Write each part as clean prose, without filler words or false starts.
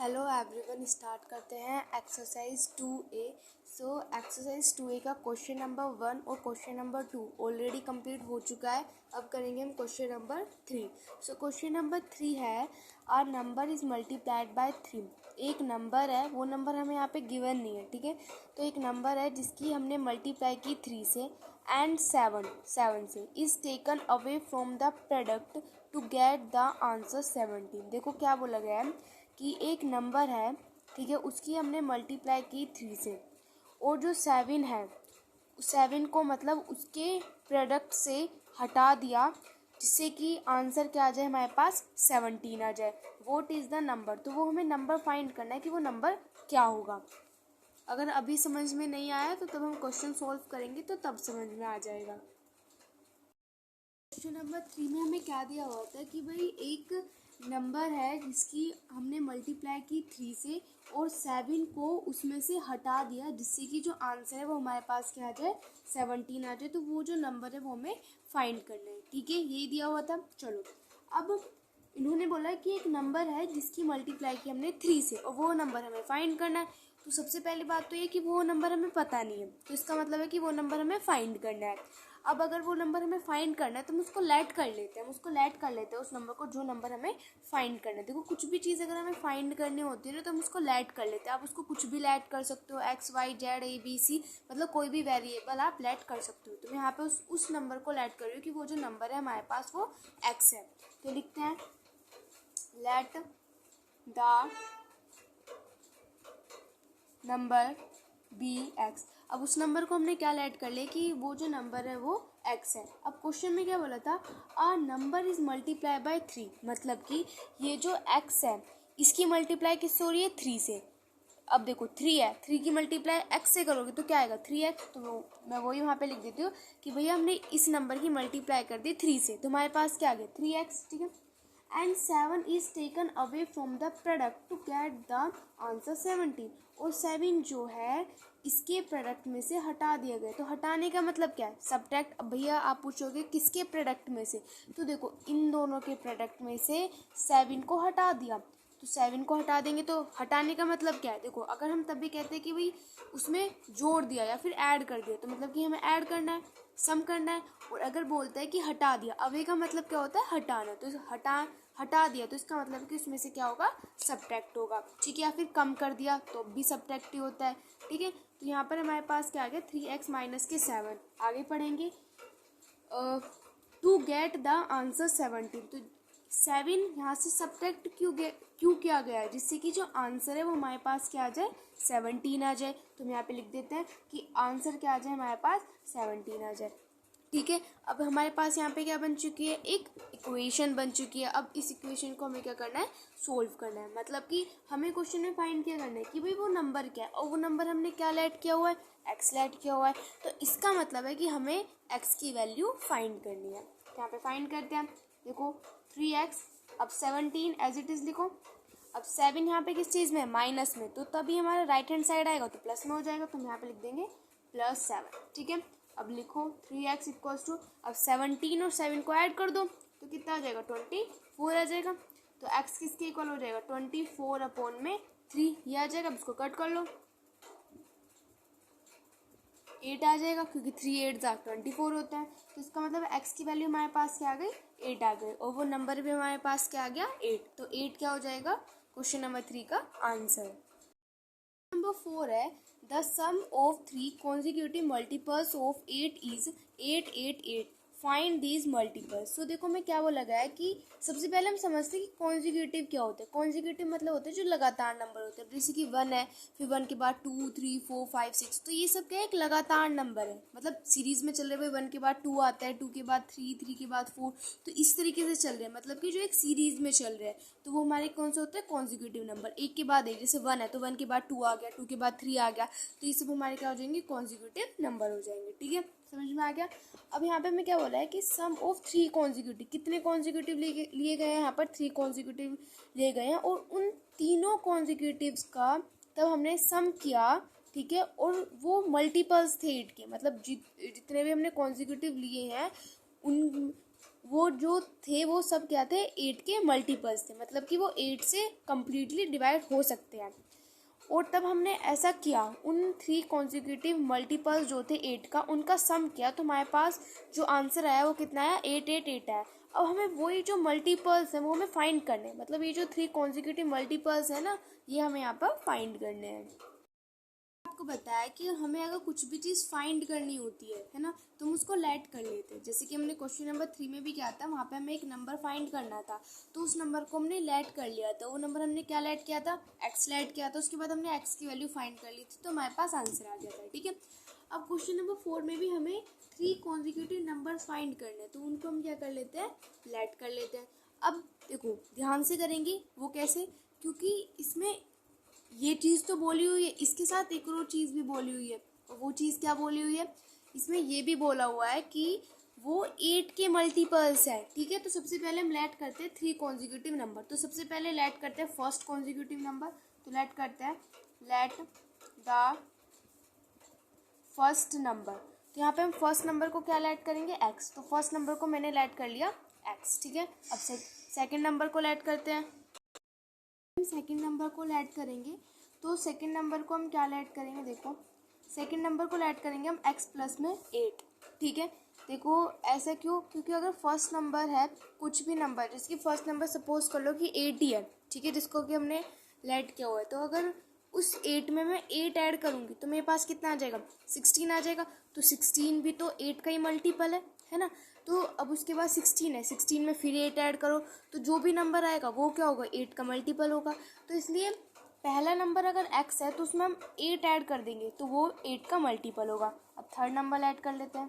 Hello everyone, start करते हैं exercise 2A। Exercise 2A का क्वेश्चन नंबर 1 और क्वेश्चन नंबर 2 ऑलरेडी कंप्लीट हो चुका है। अब करेंगे हम क्वेश्चन नंबर 3। क्वेश्चन नंबर 3 है, a number is multiplied by 3। एक नंबर है, वो नंबर हमें यहाँ पे गिवन नहीं है, ठीक है। तो एक नंबर है जिसकी हमने मल्टीप्लाई की 3 से एंड 7 से, is taken away from the product to get the answer 17। देखो क्या बोला गया है कि एक नंबर है, ठीक है, उसकी हमने मल्टीप्लाई की 3 से, और जो 7 है, 7 को मतलब उसके प्रोडक्ट से हटा दिया, जिससे कि आंसर क्या आ जाए, हमारे पास 17 आ जाए। What is the number? तो वो हमें नंबर फाइंड करना है कि वो नंबर क्या होगा। अगर अभी समझ में नहीं आया तो तब हम क्वेश्चन सॉल्व करेंगे, तो तब समझ में आ जाएगा। क्वेश्चन नंबर 3 में हमें क्या दिया हुआ था कि भाई एक नंबर है जिसकी हमने मल्टीप्लाई की 3 से और 7 को उसमें से हटा दिया, जिससे कि जो आंसर है वो हमारे पास क्या आ जाए, 17 आ जाए। तो वो जो नंबर है वो हमें फाइंड करना है, ठीक है, यही दिया हुआ था। चलो, अब इन्होंने बोला कि एक नंबर है जिसकी मल्टीप्लाई की हमने 3 से और वो नंबर हमें फाइंड करना है। तो सबसे पहली बात तो ये कि वो नंबर हमें पता नहीं है, तो इसका मतलब है कि वो नंबर हमें फाइंड करना है। अब अगर वो नंबर हमें फाइंड करना है तो हम उसको लेट कर लेते हैं, उस नंबर को, जो नंबर हमें फाइंड करना है। देखो, कुछ भी चीज़ अगर हमें फाइंड करनी होती है ना, तो हम उसको लेट कर लेते हैं। आप उसको कुछ भी लेट कर सकते हो, x y z a b c, मतलब कोई भी वेरिएबल आप लेट कर सकते हो। तो मैं यहाँ पे उस नंबर को लेट कर रही हूँ कि वो जो नंबर है हमारे पास वो एक्स है। तो लिखते हैं let the number be x. अब उस नंबर को हमने क्या लेट कर लिया कि वो जो नंबर है वो एक्स है। अब क्वेश्चन में क्या बोला था, आ नंबर इज मल्टीप्लाई बाय 3, मतलब कि ये जो एक्स है इसकी मल्टीप्लाई किससे हो रही है, 3 से। अब देखो 3 है, 3 की मल्टीप्लाई एक्स से करोगे तो क्या आएगा, 3x। तो मैं वही वहाँ पे लिख देती हूँ कि भैया हमने इस नंबर की मल्टीप्लाई कर दी 3 से, तो हमारे पास क्या आ गया, 3x, ठीक है। And 7 is taken away from the product to get the answer 17। और 7 जो है इसके प्रोडक्ट में से हटा दिया गया। तो हटाने का मतलब क्या है, सब्ट्रैक्ट। अब भैया आप पूछोगे किसके प्रोडक्ट में से, तो देखो इन दोनों के प्रोडक्ट में से 7 को हटा दिया। तो 7 को हटा देंगे, तो हटाने का मतलब क्या है, देखो अगर हम तब भी कहते हैं कि भाई उसमें जोड़ दिया या फिर ऐड कर दिया, तो मतलब कि हमें ऐड करना है, सम करना है। और अगर बोलता है कि हटा दिया, अवे का मतलब क्या होता है, हटाना। तो हटा दिया तो इसका मतलब कि उसमें से क्या होगा, सब्ट्रैक्ट होगा, ठीक है। या फिर कम कर दिया तो भी सब्ट्रैक्ट ही होता है, ठीक है। तो यहाँ पर हमारे पास क्या आ गया, 3x माइनस के 7। आगे पढ़ेंगे, टू गेट द आंसर 17। तो 7 यहाँ से सब्ट्रैक्ट क्यों किया गया है, जिससे कि जो आंसर है वो हमारे पास क्या आ जाए, 17 आ जाए। तो हम यहाँ पे लिख देते हैं कि आंसर क्या आ जाए, हमारे पास 17 आ जाए, ठीक है। अब हमारे पास यहाँ पे क्या बन चुकी है, एक इक्वेशन बन चुकी है। अब इस इक्वेशन को हमें क्या करना है, सोल्व करना है। मतलब कि हमें क्वेश्चन में फाइंड क्या करना है कि भाई वो नंबर क्या है, और वो नंबर हमने क्या लेट किया हुआ है, एक्स लेट किया हुआ है। तो इसका मतलब है कि हमें एक्स की वैल्यू फाइंड करनी है। तो यहाँ पे फाइंड करते हैं, देखो 3x, अब 17 एज इट इज़ लिखो। अब 7 यहाँ पे किस चीज़ में, माइनस में, तो तभी हमारा राइट हैंड साइड आएगा तो प्लस में हो जाएगा। तो हम यहाँ पे लिख देंगे +7, ठीक है। अब लिखो 3x इक्वल्स टू, अब 17 और 7 को ऐड कर दो तो कितना आ जाएगा, 24 आ जाएगा। तो x किसके इक्वल हो जाएगा, 24/3 ये आ जाएगा। अब इसको कट कर लो, 8 आ जाएगा, क्योंकि 3 8 24 होता है। तो इसका मतलब x की वैल्यू हमारे पास क्या आ गई, 8 आ गई, और वो नंबर भी हमारे पास क्या आ गया, 8। तो 8 क्या हो जाएगा, क्वेश्चन नंबर 3 का आंसर। नंबर 4 है, the sum of 3 consecutive multiples of 8 is 888। Find these multiples. तो देखो मैं क्या बोला गया है कि सबसे पहले हम समझते हैं कि कॉन्जिक्यूटिव क्या होता है। कॉन्जिक्यूटिव मतलब होते हैं जो लगातार नंबर होते हैं, जैसे कि 1 है, फिर 1 के बाद 2 3 4 5 6। तो ये सब क्या है, एक लगातार नंबर है, मतलब सीरीज में चल रहे हुए 1 के बाद 2 आता है, 2 के बाद 3 3 के बाद 4। तो इस तरीके से चल रहे हैं, मतलब कि जो एक सीरीज में चल रहे हैं, तो वो हमारे कौन से होते हैं, कॉन्जिक्यूटिव नंबर। एक के बाद एक, जैसे 1 है तो 1 के बाद 2 आ गया, 2 के बाद 3 आ गया, तो ये सब हमारे क्या हो जाएंगे, कॉन्जिक्यूटिव नंबर हो जाएंगे, ठीक है, समझ में आ गया। अब यहाँ पे हमें क्या बोला है कि सम ऑफ 3 कॉन्जिक्यूटिव, कितने कॉन्जिक्यूटिव लिए गए हैं, यहाँ पर 3 कॉन्जिक्यूटिव लिए गए हैं, और उन तीनों कॉन्जिक्यूटिव्स का तब हमने सम किया, ठीक है, और वो मल्टीपल्स थे 8 के, मतलब जितने भी हमने कॉन्जिक्यूटिव लिए हैं उन वो जो थे वो सब क्या थे, 8 के मल्टीपल्स थे, मतलब कि वो 8 से कम्प्लीटली डिवाइड हो सकते हैं। और तब हमने ऐसा किया, उन 3 कॉन्जिक्यूटिव मल्टीपल्स जो थे 8 का, उनका सम किया, तो हमारे पास जो आंसर आया वो कितना आया, 888 आया। अब हमें वही जो मल्टीपल्स हैं वो हमें फाइंड करने हैं, मतलब ये जो 3 कॉन्जिक्यूटिव मल्टीपल्स है ना, ये हमें यहाँ पर फाइंड करने हैं। आपको बताया कि हमें अगर कुछ भी चीज़ फाइंड करनी होती है ना, तो हम उसको लेट कर लेते हैं। जैसे कि हमने क्वेश्चन नंबर 3 में भी क्या था, वहाँ पे हमें एक नंबर फाइंड करना था, तो उस नंबर को हमने लेट कर लिया था। वो नंबर हमने क्या लेट किया था, एक्स लेट किया था। उसके बाद हमने एक्स की वैल्यू फाइंड कर ली थी, तो हमारे पास आंसर आ गया था। ठीक है, अब क्वेश्चन नंबर 4 में भी हमें 3 कॉन्जिक्यूटिव नंबर फाइंड करने हैं, तो उनको हम क्या कर लेते हैं, लेट कर लेते हैं। अब देखो ध्यान से करेंगे, वो कैसे, क्योंकि इसमें ये चीज़ तो बोली हुई है, इसके साथ एक और चीज़ भी बोली हुई है। और वो चीज़ क्या बोली हुई है, इसमें ये भी बोला हुआ है कि वो 8 के मल्टीपल्स है। ठीक है, तो सबसे पहले हम लेट करते हैं 3 कॉन्जिक्यूटिव नंबर। तो सबसे पहले लेट करते हैं फर्स्ट कॉन्जिक्यूटिव नंबर। तो लेट करते हैं, लेट द फर्स्ट नंबर। तो यहाँ पे हम फर्स्ट नंबर को क्या लेट करेंगे, एक्स। तो फर्स्ट नंबर को मैंने लेट कर लिया एक्स। ठीक है, अब सेकेंड नंबर को लेट करते हैं। हम सेकेंड नंबर को लेट करेंगे, तो सेकेंड नंबर को हम क्या लेट करेंगे, देखो सेकेंड नंबर को लेट करेंगे हम एक्स प्लस में 8। ठीक है, देखो ऐसा क्यों, क्योंकि अगर फर्स्ट नंबर है, कुछ भी नंबर जिसकी फर्स्ट नंबर सपोज कर लो कि 8 ही है, ठीक है, जिसको कि हमने लेट किया हुआ है, तो अगर उस 8 में मैं 8 ऐड करूँगी तो मेरे पास कितना आ जाएगा, 16 आ जाएगा। तो 16 भी तो 8 का ही मल्टीपल है ना। तो अब उसके बाद 16 है, 16 में फिर 8 ऐड करो, तो जो भी नंबर आएगा वो क्या होगा, 8 का मल्टीपल होगा। तो इसलिए पहला नंबर अगर x है तो उसमें हम 8 ऐड कर देंगे, तो वो 8 का मल्टीपल होगा। अब थर्ड नंबर ऐड कर लेते हैं।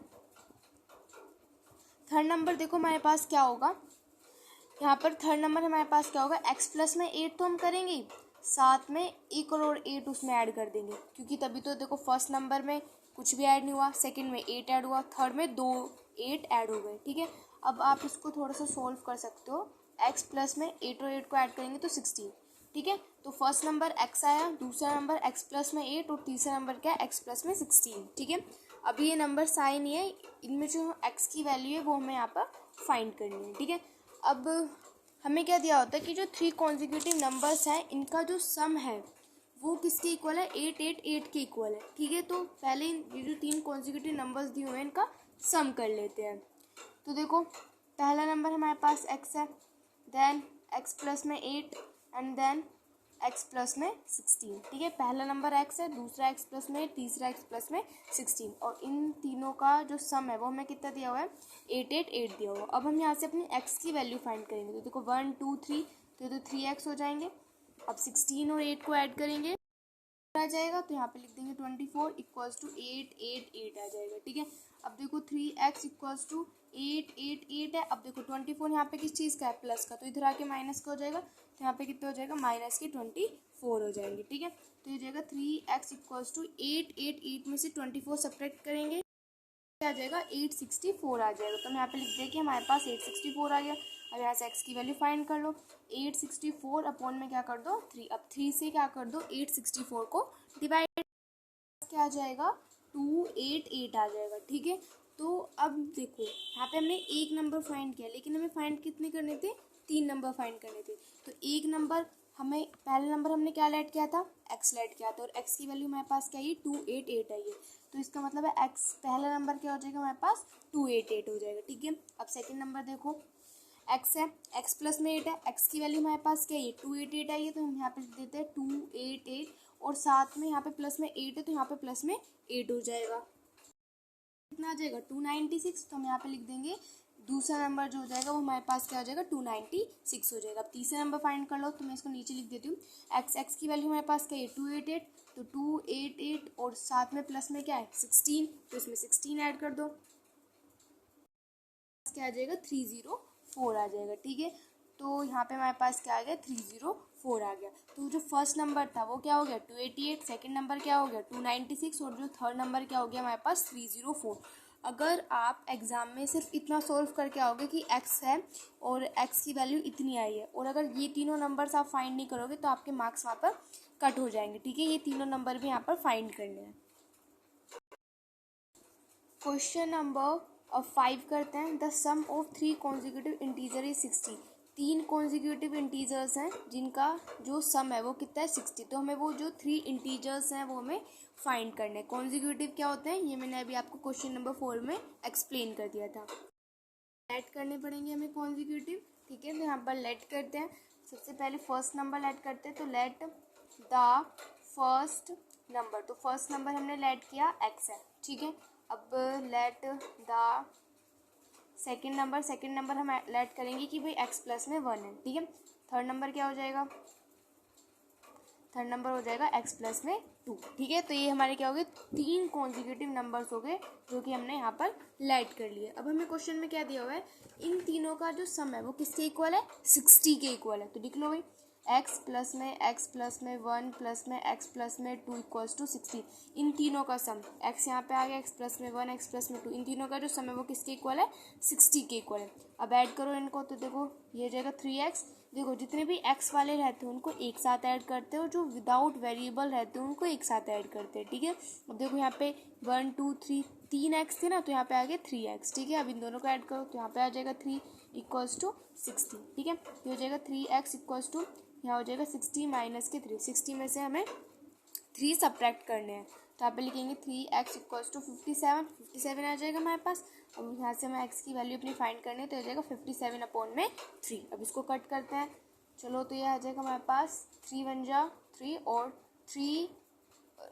थर्ड नंबर देखो हमारे पास क्या होगा, यहाँ पर थर्ड नंबर हमारे पास क्या होगा, x प्लस में 8 तो हम करेंगे ही, साथ में एक और 8 उसमें ऐड कर देंगे, क्योंकि तभी तो देखो फर्स्ट नंबर में कुछ भी ऐड नहीं हुआ, सेकंड में 8 ऐड हुआ, थर्ड में 2 8 ऐड हो गए। ठीक है, अब आप इसको थोड़ा सा सॉल्व कर सकते हो। x प्लस में 8 और 8 को ऐड करेंगे तो 16। ठीक है, तो फर्स्ट नंबर x आया, दूसरा नंबर x प्लस में 8 और तीसरा नंबर क्या है, x प्लस में 16। ठीक है, अभी ये नंबर साइन ही है, इनमें जो x की वैल्यू है वो हमें यहाँ पर फाइंड करनी है। ठीक है, अब हमें क्या दिया होता है कि जो 3 कॉन्जिक्यूटिव नंबर्स हैं इनका जो सम है वो किसके इक्वल है, 888 के इक्वल है। ठीक है, तो पहले ये जो 3 कॉन्जिक्यूटिव नंबर्स दिए हुए हैं इनका सम कर लेते हैं। तो देखो पहला नंबर हमारे पास x है, देन x प्लस में 8 एंड देन x प्लस में 16। ठीक है, पहला नंबर x है, दूसरा x प्लस में 8, तीसरा x प्लस में 16, और इन तीनों का जो सम है वो हमें कितना दिया हुआ है, 888 दिया हुआ। अब हम यहाँ से अपनी x की वैल्यू फाइंड करेंगे। तो देखो 1 2 3, तो 3x हो जाएंगे। अब 16 और 8 को ऐड करेंगे आ जाएगा, तो यहाँ पे लिख देंगे 24 इक्वल्स टू 888 आ जाएगा। ठीक है, अब देखो 3x इक्वल्स टू 888 है। अब देखो 24 यहाँ पे किस चीज़ का है, प्लस का, तो इधर आके माइनस का हो जाएगा, तो यहाँ पे कितना हो जाएगा, माइनस के 24 हो जाएंगे। ठीक है, तो ये जाएगा 3x इक्वल्स टू 888 में से 24 सब्ट्रैक्ट करेंगे, आ जाएगा 864 आ जाएगा। तो हम यहाँ पे लिख दें कि हमारे पास 864 आ गया। अब यहाँ से x की वैल्यू फाइंड कर लो, 864 अपॉन में क्या कर दो 3। अब 3 से क्या कर दो 864 को डिवाइड, क्या आ जाएगा 288 आ जाएगा। ठीक है, तो अब देखो यहाँ पे हमने एक नंबर फाइंड किया, लेकिन हमें फाइंड कितने करने थे, 3 नंबर फाइंड करने थे। तो एक नंबर हमें, पहला नंबर हमने क्या लेट किया था, x लेट किया था, और x की वैल्यू हमारे पास क्या है 288 आई है। तो इसका मतलब है x पहला नंबर क्या हो जाएगा हमारे पास 288 हो जाएगा। ठीक है, अब सेकंड नंबर देखो x है, x प्लस में 8 है, x की वैल्यू हमारे पास क्या है 288 आई है, तो हम यहाँ पे लिख देते हैं 288, और साथ में यहाँ पे प्लस में 8 है, तो यहाँ पे प्लस में 8 हो जाएगा, कितना आ जाएगा 296। तो हम यहाँ पे लिख देंगे दूसरा नंबर जो हो जाएगा वो हमारे पास क्या हो जाएगा 296 हो जाएगा। अब तीसरा नंबर फाइंड कर लो, तो मैं इसको नीचे लिख देती हूँ। x की वैल्यू हमारे पास क्या है 288, तो 288 और साथ में प्लस में क्या है 16, तो इसमें 16 ऐड कर दो, क्या आ जाएगा 304 आ जाएगा। ठीक है, तो यहाँ पे हमारे पास क्या आ गया 304 आ गया। तो जो फर्स्ट नंबर था वो क्या हो गया 288, सेकंड नंबर क्या हो गया 296, और जो थर्ड नंबर क्या हो गया हमारे पास 304। अगर आप एग्ज़ाम में सिर्फ इतना सोल्व करके आओगे कि x है और x की वैल्यू इतनी आई है, और अगर ये तीनों नंबर्स आप फाइंड नहीं करोगे तो आपके मार्क्स वहाँ पर कट हो जाएंगे। ठीक है, ये तीनों नंबर भी यहाँ पर फाइंड करने हैं। क्वेश्चन नंबर अब 5 करते हैं। The sum of 3 consecutive integer is 60। 3 consecutive integers हैं जिनका जो सम है वो कितना है 60। तो हमें वो जो 3 इंटीजर्स हैं वो हमें फाइंड करने हैं। कॉन्जिक्यूटिव क्या होते हैं ये मैंने अभी आपको क्वेश्चन नंबर 4 में एक्सप्लेन कर दिया था। ऐड करने पड़ेंगे हमें कॉन्जिक्यूटिव, ठीक है। तो यहाँ पर लेट करते हैं। सबसे पहले फर्स्ट नंबर लेट करते हैं, तो लेट द फर्स्ट नंबर, तो फर्स्ट नंबर हमने लेट किया x है, ठीक है। अब लेट द सेकंड नंबर हम लेट करेंगे कि भाई x प्लस में 1 है, ठीक है। थर्ड नंबर क्या हो जाएगा, थर्ड नंबर हो जाएगा x प्लस में 2, ठीक है। तो ये हमारे क्या हो गए 3 कॉन्जिक्यूटिव नंबर्स हो गए जो कि हमने यहाँ पर लेट कर लिए। अब हमें क्वेश्चन में क्या दिया हुआ है, इन तीनों का जो सम है वो किसके इक्वल है 60 के इक्वल है। तो लिख लो भाई x प्लस में 1 प्लस में x प्लस में 2 इक्वल्स टू 60। इन तीनों का सम x यहाँ पे आ गया x प्लस में 1 x प्लस में 2, इन तीनों का जो सम है वो किसके इक्वल है 60 के इक्वल है। अब ऐड करो इनको, तो देखो ये हो जाएगा 3x। देखो जितने भी x वाले रहते हैं उनको एक साथ ऐड करते हैं और जो विदाउट वेरिएबल रहते हैं उनको एक साथ ऐड करते हैं, ठीक है। अब देखो यहाँ पे 1 2 3 3x थे ना, तो यहाँ पे आ गया 3x, ठीक है। अब इन दोनों को ऐड करो तो यहाँ पे आ जाएगा 3 इक्वल्स टू 60, ठीक है। ये हो जाएगा 3x इक्वल्स टू, यहाँ हो जाएगा 60 माइनस के 3, 60 में से हमें 3 सब्ट्रैक्ट करने हैं। तो यहाँ पे लिखेंगे 3x इक्वल्स टू 57 आ जाएगा हमारे पास। अब यहाँ से हमें x की वैल्यू अपनी फाइंड करनी है, तो हो जाएगा 57 अपॉन में 3। अब इसको कट करते हैं, चलो तो ये आ जाएगा हमारे पास 3 1 जा 3 और 3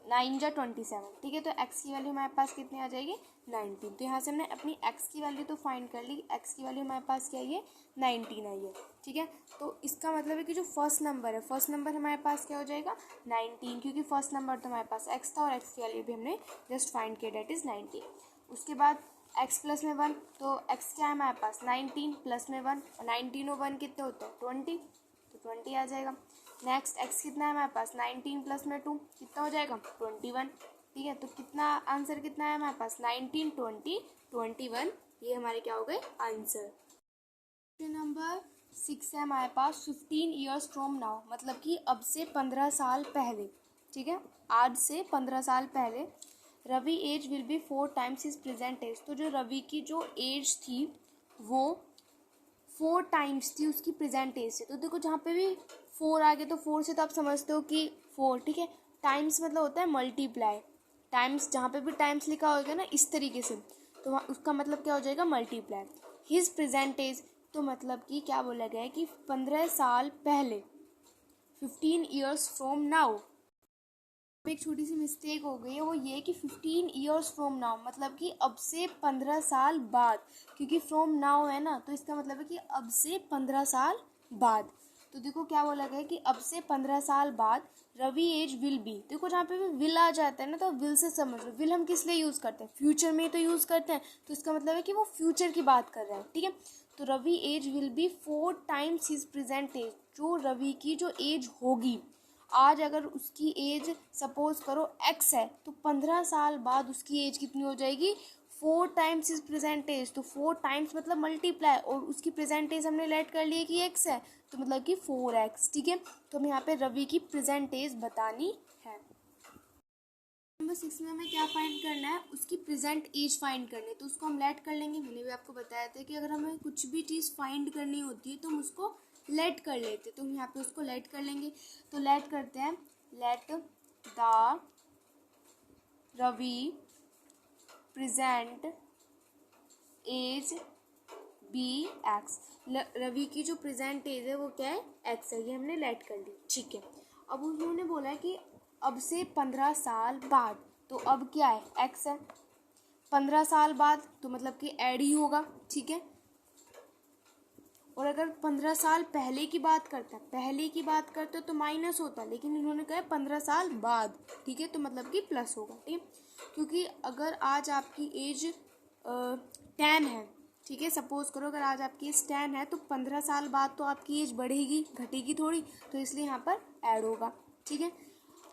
9 जा 27, ठीक है। तो x की वैल्यू हमारे पास कितनी आ जाएगी 19। तो यहाँ से हमने अपनी x की वैल्यू तो फाइंड कर ली, x की वैल्यू हमारे पास क्या आई है 19 आई है, ठीक है। तो इसका मतलब है कि जो फर्स्ट नंबर है, फर्स्ट नंबर हमारे पास क्या हो जाएगा 19, क्योंकि फर्स्ट नंबर तो हमारे पास x था और x की वैल्यू भी हमने जस्ट फाइंड किया, डेट इज़ 19। उसके बाद x प्लस में 1, तो x क्या है हमारे पास 19 प्लस में 1, और 19 और 1 कितने होते हैं 20, तो 20 आ जाएगा। नेक्स्ट x कितना है हमारे पास 19 प्लस में 2 कितना हो जाएगा 21, ठीक है। तो कितना आंसर कितना है हमारे पास 19 20 21, ये हमारे क्या हो गए आंसर। क्वेश्चन नंबर 6 है हमारे पास 15 ईयर्स फ्रॉम नाउ, मतलब कि अब से 15 साल पहले, ठीक है। आज से 15 साल पहले Ravi age will be 4 times his present age. तो जो रवि की जो एज थी वो 4 टाइम्स थी उसकी प्रेजेंट एज से। तो देखो जहाँ पे भी 4 आ गए तो 4 से तो आप समझते हो कि 4, ठीक है। टाइम्स मतलब होता है मल्टीप्लाई, टाइम्स जहाँ पे भी टाइम्स लिखा होगा ना इस तरीके से, तो वहाँ उसका मतलब क्या हो जाएगा मल्टीप्लाई। हिज प्रेजेंट एज, तो मतलब कि क्या बोला गया है कि 15 साल पहले 15 ईयर्स फ्रॉम नाउ। एक छोटी सी मिस्टेक हो गई है, वो ये कि 15 ईयर्स फ्रॉम नाउ मतलब कि अब से 15 साल बाद, क्योंकि फ्रॉम नाउ है ना, तो इसका मतलब है कि अब से 15 साल बाद। तो देखो क्या बोला गया है कि अब से 15 साल बाद रवि एज विल बी। देखो जहाँ पे भी विल आ जाता है ना, तो विल से समझ लो विल हम किस लिए यूज़ करते हैं, फ्यूचर में ही तो यूज़ करते हैं, तो इसका मतलब है कि वो फ्यूचर की बात कर रहे हैं, ठीक है। तो Ravi age will be 4 times his present age, जो रवि की जो एज होगी आज, अगर उसकी एज सपोज करो x है, तो 15 साल बाद उसकी एज कितनी हो जाएगी 4 टाइम्स इज प्रेजेंट एज। तो 4 टाइम्स मतलब मल्टीप्लाई, और उसकी प्रेजेंट एज हमने लेट कर लिया कि x है, तो मतलब कि 4x, ठीक है। तो हमें यहाँ पे रवि की प्रेजेंट एज बतानी है। नंबर 6 में हमें क्या फाइंड करना है, उसकी प्रेजेंट एज फाइंड करनी है, तो उसको हम लेट कर लेंगे। मैंने भी आपको बताया था कि अगर हमें कुछ भी चीज़ फाइंड करनी होती है तो हम उसको लेट कर लेते, तो हम यहाँ पे उसको लेट कर लेंगे। तो लेट करते हैं, let the Ravi present age be x. Ravi की जो प्रेजेंट एज है वो क्या है एक्स है, ये हमने लेट कर ली, ठीक है। अब उन्होंने बोला है कि अब से 15 साल बाद, तो अब क्या है एक्स है, 15 साल बाद तो मतलब कि ऐड ही होगा, ठीक है। और अगर 15 साल पहले की बात करते तो माइनस होता, लेकिन इन्होंने कहा 15 साल बाद, ठीक है, तो मतलब कि प्लस होगा, ठीक है। क्योंकि अगर आज आपकी एज 10 है, ठीक है, सपोज करो अगर आज आपकी एज 10 है, तो 15 साल बाद तो आपकी एज बढ़ेगी घटेगी थोड़ी, तो इसलिए यहाँ पर ऐड होगा, ठीक है।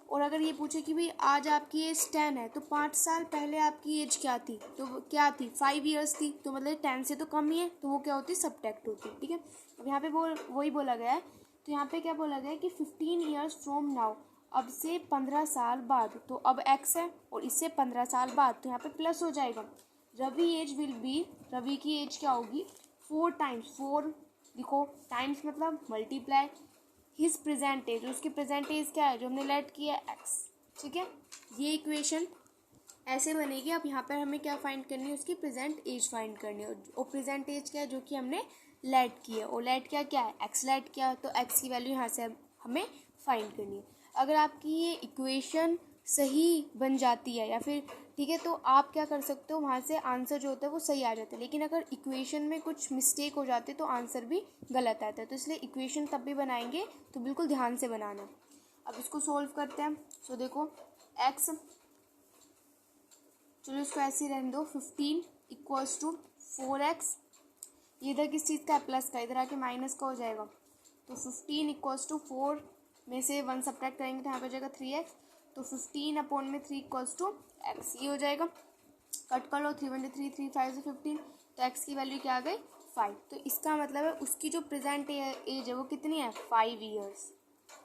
और अगर ये पूछे कि भाई आज आपकी एज 10 है, तो 5 साल पहले आपकी एज क्या थी, तो क्या थी 5 ईयर्स थी, तो मतलब 10 से तो कम ही है, तो वो क्या होती है सब्ट्रैक्ट होती है, ठीक है। अब यहाँ पे वही बोला गया है, तो यहाँ पे क्या बोला गया है कि 15 ईयर्स फ्रॉम नाउ, अब से 15 साल बाद, तो अब x है और इससे 15 साल बाद, तो यहाँ पे प्लस हो जाएगा। Ravi age will be, Ravi की एज क्या होगी 4 टाइम्स, 4 लिखो टाइम्स मतलब मल्टीप्लाई हिज प्रेजेंट एज, उसकी प्रेजेंट एज क्या है जो हमने लेट किया है एक्स। ठीक है, ये इक्वेशन ऐसे बनेगी। अब यहाँ पर हमें क्या फाइंड करनी है, उसकी प्रेजेंट एज फाइंड करनी है। और प्रेजेंट एज क्या है जो कि हमने लेट की है, और लेट क्या है एक्स लेट किया, तो एक्स की वैल्यू यहाँ से हमें फाइंड करनी है। अगर आपकी ये इक्वेशन सही बन जाती है या फिर ठीक है, तो आप क्या कर सकते हो, वहाँ से आंसर जो होता है वो सही आ जाता है। लेकिन अगर इक्वेशन में कुछ मिस्टेक हो जाती है तो आंसर भी गलत आता है। तो इसलिए इक्वेशन तब भी बनाएंगे तो बिल्कुल ध्यान से बनाना। अब इसको सोल्व करते हैं। सो देखो एक्स, चलो इसको ऐसे ही रहने दो, 15 इक्वल्स टू 4x, ये इधर किस चीज़ का है प्लस का, इधर आके माइनस का हो जाएगा। तो 15 इक्वल्स टू 4 में से 1 सब्ट्रैक्ट करेंगे तो यहाँ पे हो जाएगा 3x, तो 15 अपॉन में 3 इक्वल्स टू x, ये हो जाएगा। कट कर लो, 3 1 3 3 5 से 15, तो x की वैल्यू क्या आ गई 5। तो इसका मतलब है उसकी जो प्रेजेंट एज है वो कितनी है 5 ईयर्स।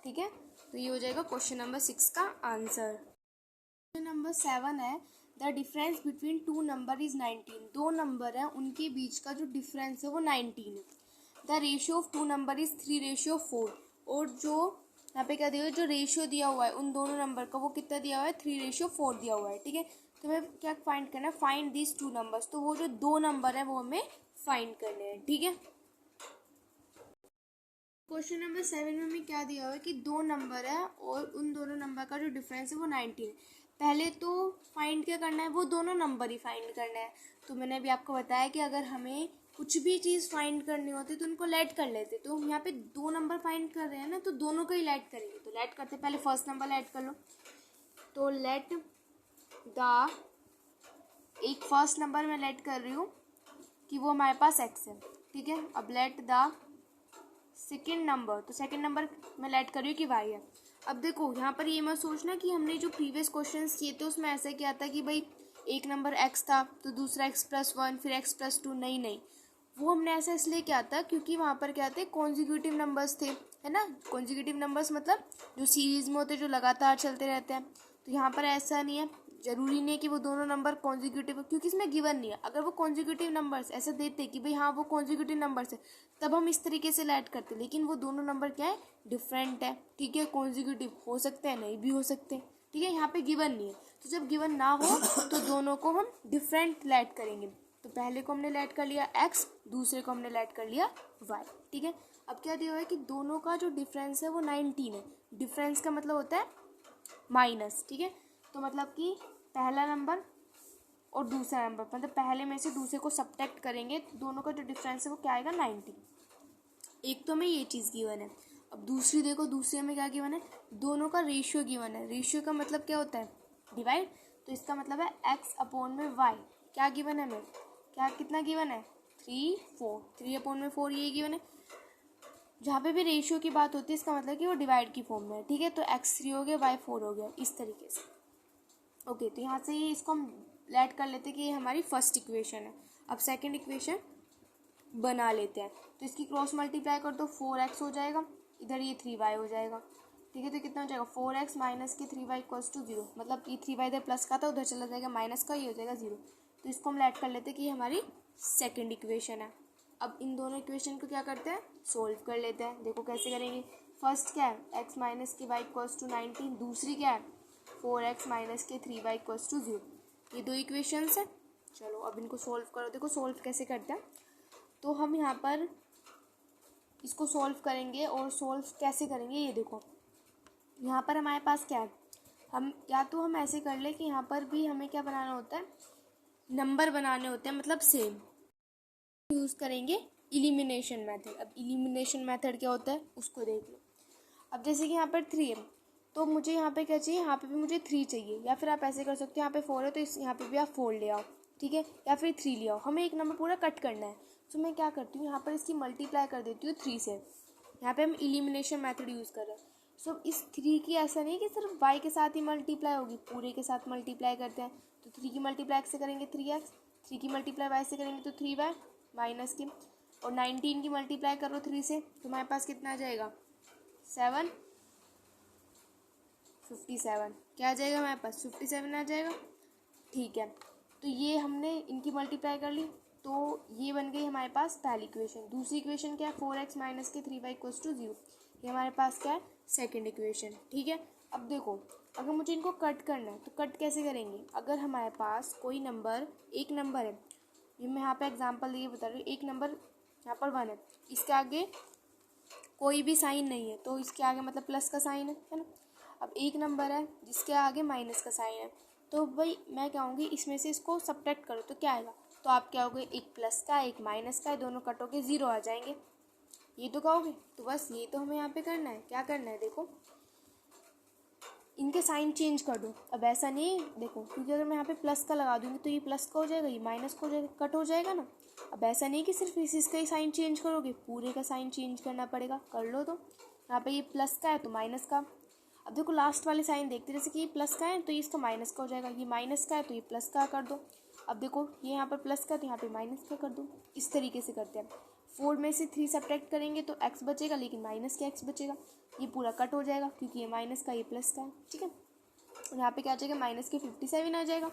ठीक है, तो ये हो जाएगा क्वेश्चन नंबर 6 का आंसर। क्वेश्चन नंबर 7 है, the difference between two number is 19। दो नंबर है उनके बीच का जो डिफरेंस है वो 19 है। The ratio of two number is 3:4। और जो यहाँ पे क्या दिया हुआ है, जो रेशियो दिया हुआ है उन दोनों नंबर का वो कितना दिया हुआ है 3:4 दिया हुआ है। ठीक है, तो हमें क्या फाइंड करना है, फाइंड दिस टू नंबर्स। तो वो जो दो नंबर है वो हमें फाइंड करने हैं। ठीक है, क्वेश्चन नंबर 7 में हमें क्या दिया हुआ है कि दो नंबर है और उन दोनों नंबर का जो डिफरेंस है वो 19 है। पहले तो फाइंड क्या करना है, वो दोनों नंबर ही फाइंड करना है। तो मैंने अभी आपको बताया कि अगर हमें कुछ भी चीज़ फाइंड करनी होती तो उनको लेट कर लेते। तो हम यहाँ पे दो नंबर फाइंड कर रहे हैं ना, तो दोनों का ही लेट करेंगे। तो लेट करते पहले फर्स्ट नंबर लेट कर लो। तो लेट द, एक फर्स्ट नंबर मैं लेट कर रही हूँ कि वो हमारे पास एक्स है। ठीक है, अब लेट द सेकेंड नंबर, तो सेकेंड नंबर मैं लेट कर रही हूँ कि वाई है। अब देखो यहाँ पर ये मत सोचना कि हमने जो प्रीवियस क्वेश्चंस किए थे उसमें ऐसा क्या था कि भाई एक नंबर एक्स था तो दूसरा x+1 फिर x+2, नहीं नहीं, वो हमने ऐसा इसलिए किया था क्योंकि वहाँ पर क्या थे कॉन्जिक्यूटिव नंबर्स थे, है ना। कॉन्जिक्यूटिव नंबर्स मतलब जो सीरीज में होते, जो लगातार चलते रहते हैं। तो यहाँ पर ऐसा नहीं है, जरूरी नहीं है कि वो दोनों नंबर कॉन्जिक्यूटिव, क्योंकि इसमें गिवन नहीं है। अगर वो कॉन्जिक्यूटिव नंबर्स ऐसे देते कि भाई हाँ वो कॉन्जिक्यूटिव नंबर्स है, तब हम इस तरीके से ऐड करते। लेकिन वो दोनों नंबर क्या है, डिफरेंट है। ठीक है, कॉन्जिक्यूटिव हो सकते हैं, नहीं भी हो सकते। ठीक है, यहाँ पे गिवन नहीं है, तो जब गिवन ना हो तो दोनों को हम डिफरेंट लेट करेंगे। तो पहले को हमने लेट कर लिया x, दूसरे को हमने लेट कर लिया y। ठीक है, अब क्या दिया हुआ है कि दोनों का जो डिफरेंस है वो 19 है। डिफरेंस का मतलब होता है माइनस। ठीक है, तो मतलब कि पहला नंबर और दूसरा नंबर, मतलब पहले में से दूसरे को सब्ट्रैक्ट करेंगे तो दोनों का जो डिफरेंस है वो क्या आएगा 19। एक तो हमें ये चीज़ गिवन है। अब दूसरी देखो, दूसरे में क्या गिवन है, दोनों का रेशियो गिवन है। रेशियो का मतलब क्या होता है, डिवाइड। तो इसका मतलब है x अपॉन में y, क्या गिवन है हमें, क्या कितना गिवन है 3 4, 3 अपॉन में 4 ये गिवन है। जहाँ पे भी रेशियो की बात होती है इसका मतलब कि वो डिवाइड की फॉर्म में है। ठीक है, तो x 3 हो गया, y 4 हो गया, इस तरीके से। ओके, तो यहाँ से ये इसको हम लेट कर लेते हैं कि ये हमारी फर्स्ट इक्वेशन है। अब सेकंड इक्वेशन बना लेते हैं। तो इसकी क्रॉस मल्टीप्लाई कर दो, 4x हो जाएगा, इधर ये 3y हो जाएगा। ठीक है, तो कितना हो जाएगा 4x माइनस के 3y इक्वल्स टू 0। मतलब ये 3y इधर प्लस का था, उधर चला जाएगा माइनस का, ये हो जाएगा 0। तो इसको हम लेट कर लेते हैं कि ये हमारी सेकेंड इक्वेशन है। अब इन दोनों इक्वेशन को क्या करते हैं, सोल्व कर लेते हैं। देखो कैसे करेंगे, फर्स्ट क्या है x माइनस के y इक्वल्स टू 19, दूसरी क्या है 4x माइनस के 3y इक्वल्स टू 0। ये दो इक्वेशंस है। चलो अब इनको सोल्व करो। देखो सोल्व कैसे करते हैं, तो हम यहाँ पर इसको सोल्व करेंगे। और सोल्व कैसे करेंगे ये देखो, यहाँ पर हमारे पास क्या है, हम या तो हम ऐसे कर ले कि यहाँ पर भी हमें क्या बनाना होता है, नंबर बनाने होते हैं, मतलब सेम। यूज़ करेंगे इलिमिनेशन मेथड। अब इलिमिनेशन मेथड क्या होता है उसको देख लो। अब जैसे कि यहाँ पर 3 है, तो मुझे यहाँ पे क्या चाहिए, यहाँ पे भी मुझे 3 चाहिए। या फिर आप ऐसे कर सकते हो, यहाँ पे 4 है तो इस यहाँ पे भी आप 4 ले आओ। ठीक है, या फिर 3 ले आओ। हमें एक नंबर पूरा कट करना है, तो मैं क्या करती हूँ, यहाँ पर इसकी मल्टीप्लाई कर देती हूँ 3 से। यहाँ पे हम इलिमिनेशन मेथड यूज़ कर रहे हैं। सो इस 3 की ऐसा नहीं कि सिर्फ y के साथ ही मल्टीप्लाई होगी, पूरे के साथ मल्टीप्लाई करते हैं। तो 3 की मल्टीप्लाई से करेंगे 3x, 3 की मल्टीप्लाई y से करेंगे तो 3y माइनस की, और 19 की मल्टीप्लाई करो 3 से तो हमारे पास कितना आ जाएगा 7 57। क्या आ जाएगा हमारे पास 57 आ जाएगा। ठीक है, तो ये हमने इनकी मल्टीप्लाई कर ली, तो ये बन गई हमारे पास पहली इक्वेशन। दूसरी इक्वेशन क्या है, 4x माइनस के 3y इक्वल्स टू 0, ये हमारे पास क्या है, सेकेंड इक्वेशन। ठीक है, अब देखो अगर मुझे इनको कट करना है तो कट कैसे करेंगे। अगर हमारे पास कोई नंबर, एक नंबर है, ये मैं यहाँ पे एग्जांपल दिए बता रही हूँ, एक नंबर यहाँ पर 1 है, इसके आगे कोई भी साइन नहीं है, तो इसके आगे मतलब प्लस का साइन है ना। अब एक नंबर है जिसके आगे माइनस का साइन है, तो भाई मैं कहूँगी इसमें से इसको सब्ट्रैक्ट करो तो क्या आएगा, तो आप क्या होगे, एक प्लस का एक माइनस का, दोनों कट होके 0 आ जाएंगे, ये तो कहोगे। तो बस ये तो हमें यहाँ पे करना है, क्या करना है, देखो इनके साइन चेंज कर दो। अब ऐसा नहीं देखो, क्योंकि अगर मैं यहाँ पे प्लस का लगा दूंगी तो ये प्लस का हो जाएगा, ये माइनस का हो जाएगा, कट हो जाएगा ना। अब ऐसा नहीं कि सिर्फ इसका ही साइन चेंज करोगे, पूरे का साइन चेंज करना पड़ेगा, कर लो। तो यहाँ पे ये प्लस का है तो माइनस का। अब देखो लास्ट वाले साइन देखते, जैसे कि ये प्लस का है तो ये इसका माइनस का हो जाएगा, ये माइनस का है तो ये प्लस का कर दो। अब देखो ये यहाँ पर प्लस का तो यहाँ पे माइनस का कर दो। इस तरीके से करते हैं। 4 में से 3 सब्ट्रैक्ट करेंगे तो x बचेगा, लेकिन माइनस का x बचेगा, ये पूरा कट हो जाएगा क्योंकि ये माइनस का ये प्लस का है। ठीक है, यहाँ पे क्या आ जाएगा, माइनस के 57 आ जाएगा।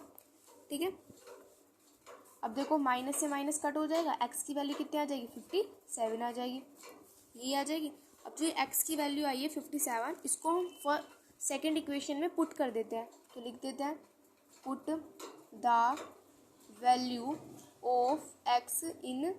ठीक है, अब देखो माइनस से माइनस कट हो जाएगा, x की वैल्यू कितनी आ जाएगी, 57 आ जाएगी, ये आ जाएगी। अब जो x की वैल्यू आई है 57, इसको हम सेकेंड इक्वेशन में पुट कर देते हैं, तो लिख देते हैं put the value of x इन,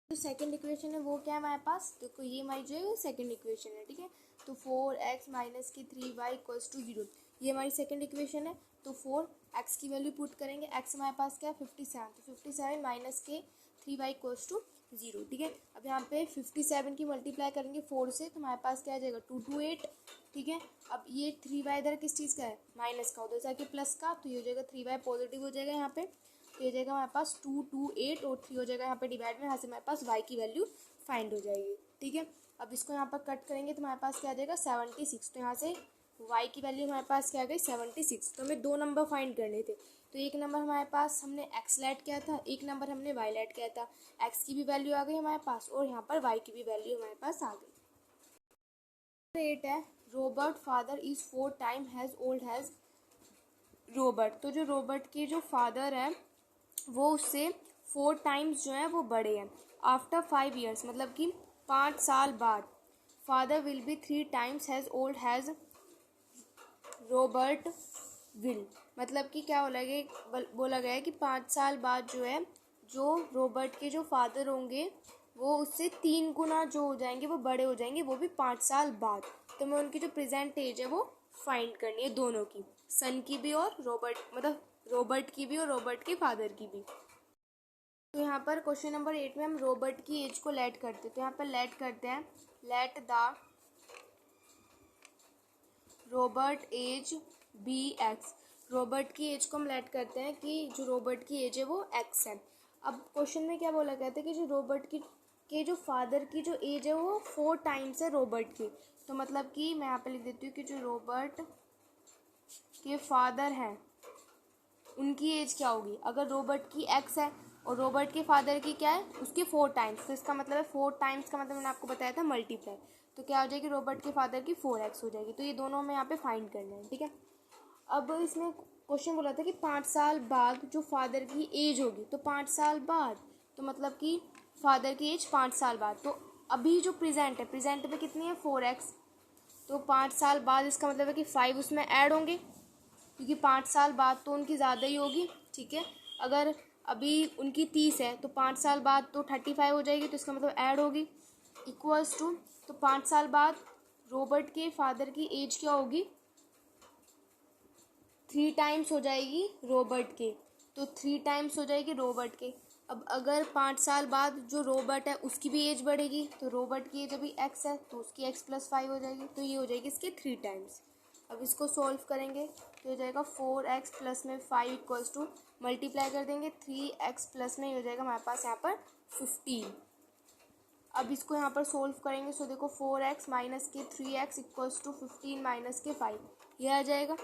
जो सेकेंड इक्वेशन है वो क्या है हमारे पास, देखो ये हमारी जो है सेकेंड इक्वेशन है। ठीक है, तो 4x माइनस की 3y इक्वल्स टू 0, ये हमारी सेकेंड इक्वेशन है। तो 4x की वैल्यू पुट करेंगे, x हमारे पास क्या है 57, तो 57 माइनस के 3y इक्वल्स टू 0। ठीक है, अब यहाँ पे 57 की मल्टीप्लाई करेंगे 4 से, तो हमारे पास क्या आ जाएगा 228। ठीक है, अब ये 3y इधर किस चीज़ का है, माइनस का, उधर जाके प्लस का, तो ये हो जाएगा 3y पॉजिटिव हो जाएगा यहाँ पे, तो ये जाएगा हमारे पास 228 और 3 हो जाएगा यहाँ पे डिवाइड में, यहाँ से हमारे पास y की वैल्यू फाइंड हो जाएगी। ठीक है, अब इसको यहाँ पर कट करेंगे तो हमारे पास क्या आ जाएगा 76, तो यहाँ से y की वैल्यू हमारे पास क्या आ गई 76। तो हमें 2 नंबर फाइंड करने थे, तो एक नंबर हमारे पास हमने x लेट किया था, एक नंबर हमने y लेट किया था। x की भी वैल्यू आ गई हमारे पास और यहाँ पर y की भी वैल्यू हमारे पास आ गई। 8 है, Robert father is 4 time has old has Robert, तो जो रॉबर्ट के जो फादर है वो उससे 4 टाइम्स जो है वो बड़े हैं। आफ्टर 5 ईयर्स, मतलब कि 5 साल बाद, father will be 3 times has old has Robert will, मतलब कि क्या बोला गया है कि 5 साल बाद जो है, जो रॉबर्ट के जो फादर होंगे वो उससे 3 गुना जो हो जाएंगे, वो बड़े हो जाएंगे, वो भी 5 साल बाद। तो मैं उनकी जो प्रेजेंट एज है वो फाइंड करनी है, दोनों की, सन की भी और रॉबर्ट, मतलब रॉबर्ट की भी और रॉबर्ट के फादर की भी। तो यहाँ पर क्वेश्चन नंबर 8 में हम रॉबर्ट की एज को लेट करते हैं, तो यहाँ पर लेट करते हैं, let the Robert age be x, Robert की एज को हम लेट करते हैं कि जो रॉबर्ट की एज है वो एक्स है। अब क्वेश्चन में क्या बोला गया था कि जो रॉबर्ट की के जो फादर की जो एज है वो 4 टाइम्स है रॉबर्ट की, तो मतलब कि मैं यहाँ पे लिख देती हूँ कि जो रॉबर्ट के फादर हैं उनकी एज क्या होगी, अगर रॉबर्ट की एक्स है और रॉबर्ट के फादर की क्या है उसके 4 टाइम्स, तो इसका मतलब है 4 टाइम्स का मतलब मैंने आपको बताया था मल्टीप्लाई, तो क्या हो जाएगी रॉबर्ट के फादर की 4x हो जाएगी। तो ये दोनों हमें यहाँ पे फाइंड करना है। ठीक है, अब इसमें क्वेश्चन बोला था कि 5 साल बाद जो फादर की एज होगी, तो 5 साल बाद, तो मतलब कि फादर की एज 5 साल बाद, तो अभी जो प्रेजेंट है, प्रेजेंट में कितनी है 4x, तो 5 साल बाद इसका मतलब है कि 5 उसमें ऐड होंगे, क्योंकि 5 साल बाद तो उनकी ज़्यादा ही होगी। ठीक है, अगर अभी उनकी 30 है तो 5 साल बाद तो 35 हो जाएगी, तो इसका मतलब ऐड होगी, इक्वल्स टू, तो 5 साल बाद रॉबर्ट के फादर की एज क्या होगी 3 टाइम्स हो जाएगी रॉबर्ट के, तो 3 टाइम्स हो जाएगी रॉबर्ट के। अब अगर 5 साल बाद जो रॉबर्ट है उसकी भी एज बढ़ेगी, तो रॉबर्ट की एज अभी x है तो उसकी x + 5 हो जाएगी, तो ये हो जाएगी इसके 3 टाइम्स। अब इसको सॉल्व करेंगे तो हो जाएगा 4x प्लस में 5 इक्वल्स टू, मल्टीप्लाई कर देंगे 3x प्लस में, हो जाएगा हमारे पास यहाँ पर 15। अब इसको यहाँ पर सोल्व करेंगे, सो देखो 4x माइनस के 3x इक्वल्स टू 15 माइनस के 5, ये आ जाएगा।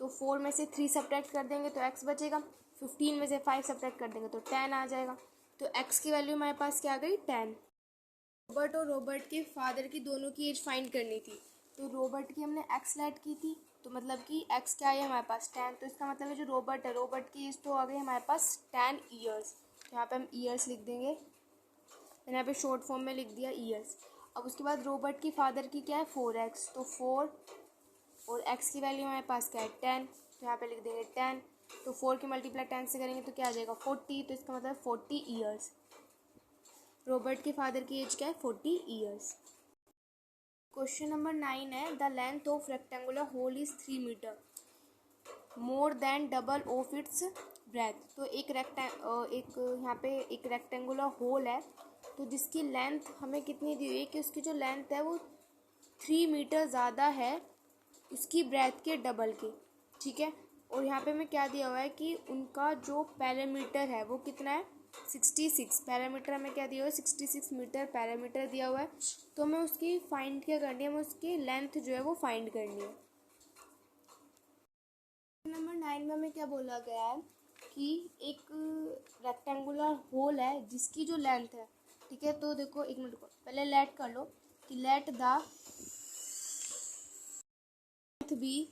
तो 4 में से 3 सब्ट्रैक्ट कर देंगे तो x बचेगा, 15 में से 5 सब्ट्रैक्ट कर देंगे तो 10 आ जाएगा। तो x की वैल्यू हमारे पास क्या आ गई 10। रॉबर्ट और रॉबर्ट के फादर की दोनों की एज फाइंड करनी थी, तो रोबोट की हमने एक्स लेट की थी, तो मतलब कि एक्स क्या है हमारे पास 10, तो इसका मतलब है जो रोबोट है, रोबोट की एज तो आ गई हमारे पास 10 ईयर्स। तो यहाँ पे हम ईयर्स लिख देंगे, मैंने यहाँ पे शॉर्ट फॉर्म में लिख दिया ईयर्स। अब उसके बाद रोबोट की फादर की क्या है 4x, तो 4 और x की वैल्यू हमारे पास क्या है 10, तो यहाँ पे लिख देंगे 10। तो 4 की मल्टीप्लाई 10 से करेंगे तो क्या आ जाएगा 40, तो इसका मतलब 40 ईयर्स। रोबोट के फादर की एज क्या है 40 ईयर्स। क्वेश्चन नंबर 9 है the length of rectangular hole is 3 metre more than double of its breadth. तो एक यहाँ पे एक रेक्टेंगुलर होल है, तो जिसकी लेंथ हमें कितनी दी हुई है कि उसकी जो लेंथ है वो 3 मीटर ज़्यादा है उसकी ब्रेथ के डबल की, ठीक है। और यहाँ पे हमें क्या दिया हुआ है कि उनका जो पैरामीटर है वो कितना है 66। पैरामीटर हमें क्या दिया हुआ है 66 मीटर पैरामीटर दिया हुआ है। तो हमें उसकी फाइंड क्या करनी है, हमें उसकी लेंथ जो है वो फाइंड करनी है। नंबर 9 में हमें क्या बोला गया है कि एक रेक्टेंगुलर होल है जिसकी जो लेंथ है, ठीक है। तो देखो एक मिनट को पहले लेट कर लो कि लेट द लेंथ बी,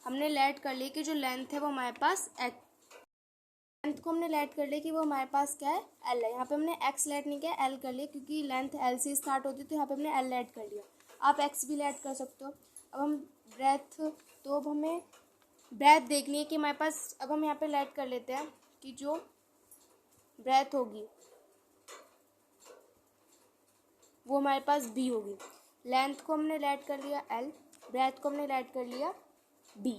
हमने लेट कर लिया कि जो लेंथ है वो हमारे पास लेंथ को हमने लेट कर लिया कि वो हमारे पास क्या है एल है। यहाँ पे हमने एक्स लेट नहीं किया एल कर लिया क्योंकि लेंथ एल से स्टार्ट होती है, तो यहाँ पे हमने एल लेट कर लिया। आप एक्स भी लेट कर सकते हो। अब हम ब्रेथ, तो अब हमें ब्रेथ देखनी है कि हमारे पास, अब हम यहाँ पे लेट कर लेते हैं कि जो ब्रेथ होगी वो हमारे पास बी होगी। लेंथ को हमने लेट कर लिया एल, ब्रेथ को हमने लेट कर लिया बी।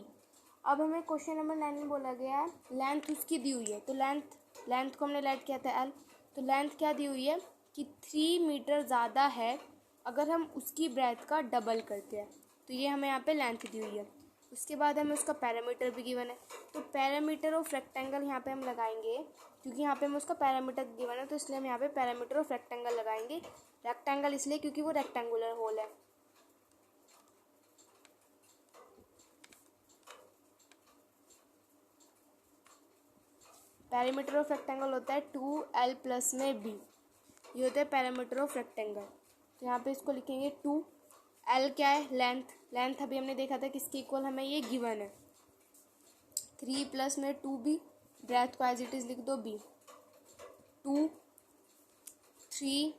अब हमें क्वेश्चन नंबर 9 में बोला गया है लेंथ उसकी दी हुई है, तो लेंथ को हमने लेट किया था एल, तो लेंथ क्या दी हुई है कि 3 मीटर ज़्यादा है अगर हम उसकी ब्रेथ का डबल करते हैं, तो ये हमें यहाँ पे लेंथ दी हुई है। उसके बाद हमें उसका पैरामीटर भी गिवन है, तो पैरामीटर ऑफ रेक्टेंगल यहाँ पे हम लगाएंगे क्योंकि यहाँ पे हमें उसका पैरामीटर गिवन है, तो इसलिए हम यहाँ पे पैरामीटर ऑफ रेक्टेंगल लगाएंगे। रेक्टेंगल इसलिए क्योंकि वो रेक्टेंगुलर होल है। पैरामीटर ऑफ रेक्टेंगल होता है 2l प्लस में b, ये होता है पैरामीटर ऑफ रेक्टेंगल। तो यहाँ पे इसको लिखेंगे 2l क्या है लेंथ अभी हमने देखा था किसके इक्वल हमें ये गिवन है 3 प्लस में 2b, ब्रेथ को एज इट इज़ लिख दो b, 2 3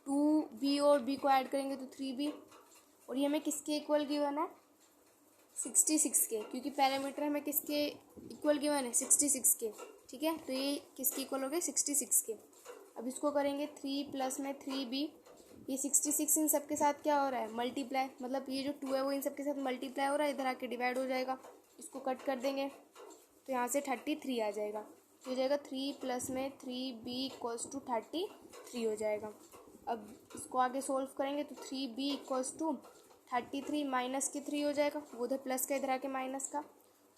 2b और b को ऐड करेंगे तो 3b, और ये हमें किसके इक्वल गिवन है 66 के, क्योंकि पैरामीटर हमें किसके इक्वल गिवन है 66 के, ठीक है। तो ये किसके इक्वल हो गए 66 के। अब इसको करेंगे 3 प्लस में 3b, ये 66 इन सब के साथ क्या हो रहा है मल्टीप्लाई, मतलब ये जो 2 है वो इन सब के साथ मल्टीप्लाई हो रहा है, इधर आके डिवाइड हो जाएगा, इसको कट कर देंगे तो यहाँ से 33 आ जाएगा। तो हो जाएगा 3 प्लस में 3b इक्वल्स टू 33 हो जाएगा। अब इसको आगे सोल्व करेंगे तो 3b इक्वल्स टू 33 माइनस के 3 हो जाएगा, वो उधर प्लस का इधर आके माइनस का,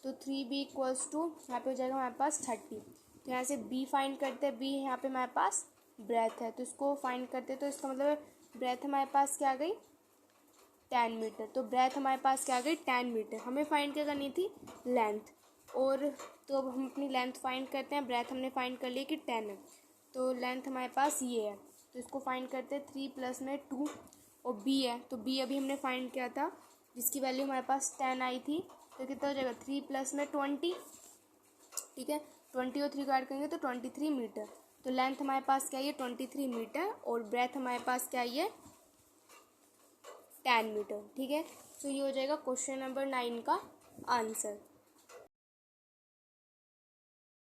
तो 3b इक्वल्स टू यहाँ पे हो जाएगा हमारे पास 30। तो यहाँ से b फाइंड करते हैं, b यहाँ पे हमारे पास ब्रेथ है तो इसको फाइंड करते हैं, तो इसका मतलब ब्रेथ हमारे पास क्या आ गई 10 मीटर। तो ब्रेथ हमारे पास क्या आ गई 10 मीटर। हमें फाइंड क्या करनी थी लेंथ, और तो अब हम अपनी लेंथ फाइंड करते हैं। ब्रेथ हमने फाइंड कर लिया कि 10 है, तो लेंथ हमारे पास ये है, तो इसको फाइंड करते हैं 3 प्लस में 2 और b है, तो b अभी हमने फाइंड किया था जिसकी वैल्यू हमारे पास 10 आई थी, तो कितना हो जाएगा 3 प्लस में 20, ठीक है। 20 और 3 को ऐड करेंगे तो 23 मीटर। तो लेंथ हमारे पास क्या है 23 मीटर और ब्रेथ हमारे पास क्या है 10 मीटर, ठीक है। तो ये हो जाएगा क्वेश्चन नंबर 9 का आंसर।